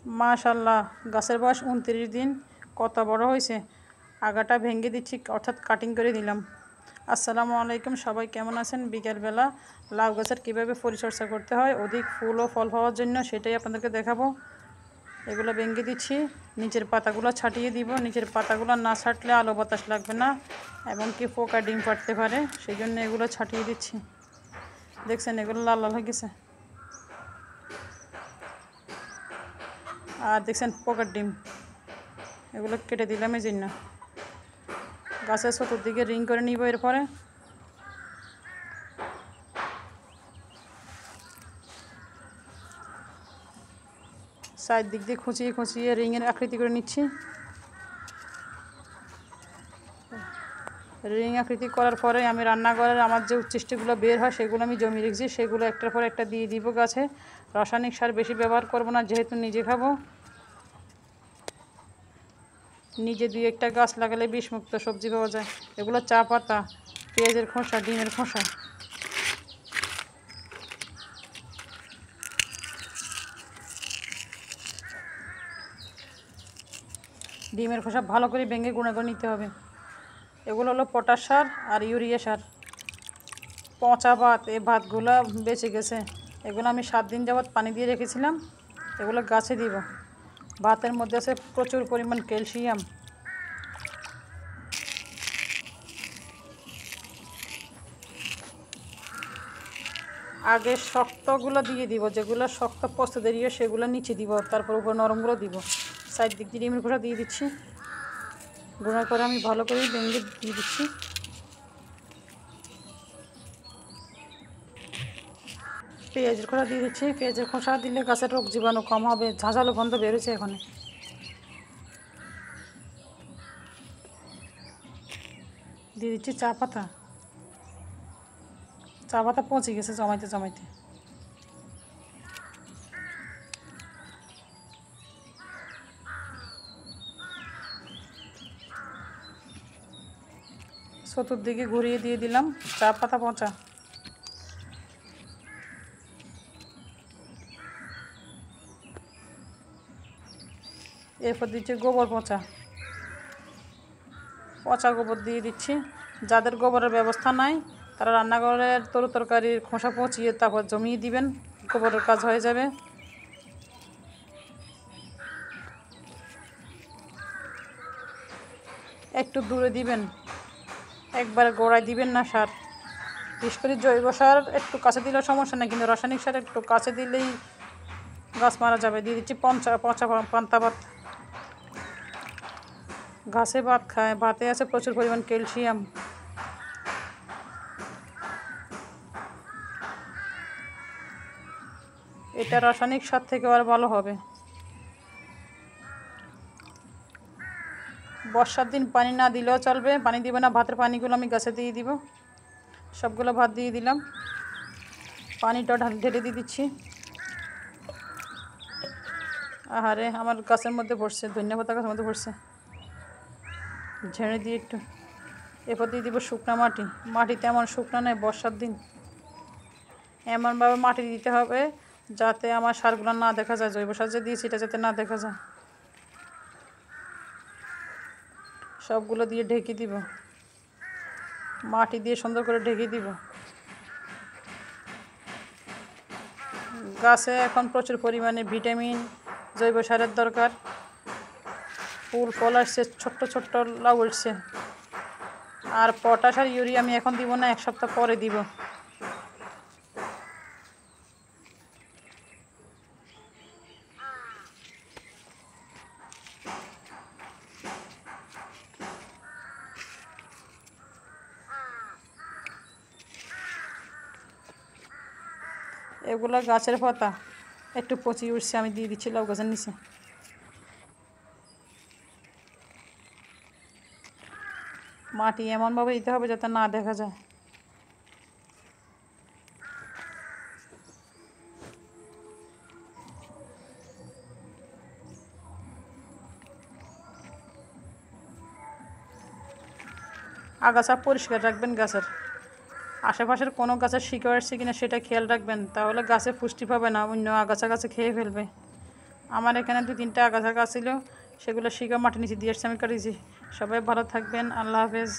মাশাল্লাহ, গাছের বয়স 29 দিন, কত বড় হয়েছে। আগাটা ভেঙে দিচ্ছি, অর্থাৎ কাটিং করে দিলাম। আসসালামু আলাইকুম, সবাই কেমন আছেন? বিকেলবেলা লাউ গাছের কীভাবে পরিচর্যা করতে হয় অধিক ফুল ও ফল পাওয়ার জন্য, সেটাই আপনাদেরকে দেখাবো। এগুলো ভেঙে দিচ্ছি, নিচের পাতাগুলো ছাটিয়ে দিব। নিচের পাতাগুলো না ছাটলে আলো বাতাস লাগবে না, এবং কি পোকা ডিম পাড়তে পারে, সেই জন্য এগুলো ছাটিয়ে দিচ্ছি। দেখছেন এগুলো লাল লাল হয়ে গেছে, আর দেখছেন পোকার ডিম। এগুলো কেটে দিলাম এই জন্য। গাছের চতুর্দিকে রিং করে নিব। এরপরে চারদিক দিয়ে খুঁচিয়ে খুঁচিয়ে রিংয়ের আকৃতি করে নিচ্ছি। রিং আকৃতি করার পরে আমি রান্নাঘরের আমার যে উচ্ছিষ্টগুলো বের হয় সেগুলো আমি জমিয়ে রেখেছি, সেগুলো একটার পর একটা দিয়ে দিব গাছে। রাসায়নিক সার বেশি ব্যবহার করব না, যেহেতু নিজে খাবো। নিজে দুই একটা গাছ লাগালে বিষমুক্ত সবজি পাওয়া যায়। এগুলো চা পাতা, পেঁয়াজের খোসা, ডিমের খোসা। ডিমের খোসা ভালো করে ভেঙে গুঁড়ো করে নিতে হবে। এগুলো হলো পটাশ সার আর ইউরিয়া সার। পচা ভাত, এই ভাতগুলো বেঁচে গেছে, এগুলো আমি 7 দিন যাবৎ পানি দিয়ে রেখেছিলাম। এগুলো গাছে দিব। ভাতের মধ্যে আছে প্রচুর পরিমাণ ক্যালসিয়াম। আগে শক্তগুলো দিয়ে দিব, যেগুলো শক্ত পচতে দেরি হয় সেগুলো নিচে দিব, তারপর উপর নরমগুলো দিব। সাইড দিক দিয়ে ডিমের খোসা দিয়ে দিচ্ছি। গুঁড়া করে আমি ভালো করে ভেঙে দিয়ে দিচ্ছি। পেঁয়াজের খোসা দিয়ে দিচ্ছি। পেঁয়াজের খোসা দিলে গাছের রোগ জীবাণু কম হবে, ঝাঁঝালো গন্ধ বেরোচ্ছে এখানে। দিয়ে দিচ্ছি চা পাতা। চা পাতা পচে গেছে জমাইতে জমাইতে। চতুর্দিকে ঘুরিয়ে দিয়ে দিলাম চা পাতা পচা। এরপর দিচ্ছি গোবর পচা। পচা গোবর দিয়ে দিচ্ছি। যাদের গোবরের ব্যবস্থা নাই তারা রান্নাঘরের তরকারির খোসা পচিয়ে তারপর জমিয়ে দিবেন, গোবরের কাজ হয়ে যাবে। একটু দূরে দিবেন, একবারে গোড়ায় দিবেন না সার। বিশেষ করে জৈব সার একটু কাছে দিলেও সমস্যা নেই, কিন্তু রাসায়নিক সার একটু কাছে দিলেই গাছ মারা যাবে। দিয়ে দিচ্ছি পচা পান্তা ভাত। ঘাসে ভাত খায়, ভাতে আছে প্রচুর পরিমাণ ক্যালসিয়াম। এটা রাসায়নিক সার থেকে আর ভালো হবে। বর্ষার দিন পানি না দিলেও চলবে, পানি দিবে না, ভাতের পানিগুলো আমি গাছে দিয়ে দিব। সবগুলো ভাত দিয়ে দিলাম, পানিটা ঢেলে দিয়ে দিচ্ছি। আহারে, আমার গাছের মধ্যে পড়ছে, ধন্যবাদ গাছের মধ্যে পড়ছে, ঝেড়ে দিয়ে একটু। এরপর দিয়ে দিব শুকনো মাটি। মাটি তেমন শুকনো নেই, বর্ষার দিন। এমনভাবে মাটি দিতে হবে যাতে আমার সারগুলো না দেখা যায়, জৈব সার যে দিয়েছি এটা যাতে না দেখা যায়। সবগুলো দিয়ে ঢেকে দিব, মাটি দিয়ে সুন্দর করে ঢেকে দিব। গাছে এখন প্রচুর পরিমাণে ভিটামিন, জৈব সারের দরকার। ফুল ফল আসছে, ছোট্ট ছোট্ট লাউ উঠছে। আর পটাশ আর ইউরিয়া আমি এখন দিব না, 1 সপ্তাহ পরে দিব। এগুলো গাছের পাতা একটু পচিয়ে উঠছে, আমি দিয়ে দিচ্ছি লাউ গাছের নিচে। মাটি এমনভাবে দিতে হবে যাতে না দেখা যায়। আগাছা পরিষ্কার রাখবেন, গাছের আশেপাশের কোনো গাছের শিকড় আসছে কিনা সেটা খেয়াল রাখবেন, তাহলে গাছে পুষ্টি পাবে না, অন্য আগাছা গাছে খেয়ে ফেলবে। আমার এখানে 2-3টা আগাছা গাছ ছিল, সেগুলো শিকড় মাটির নিচে দিয়ে এসে আমি কাটিয়েছি। সবাই ভালো থাকবেন, আল্লাহ হাফেজ।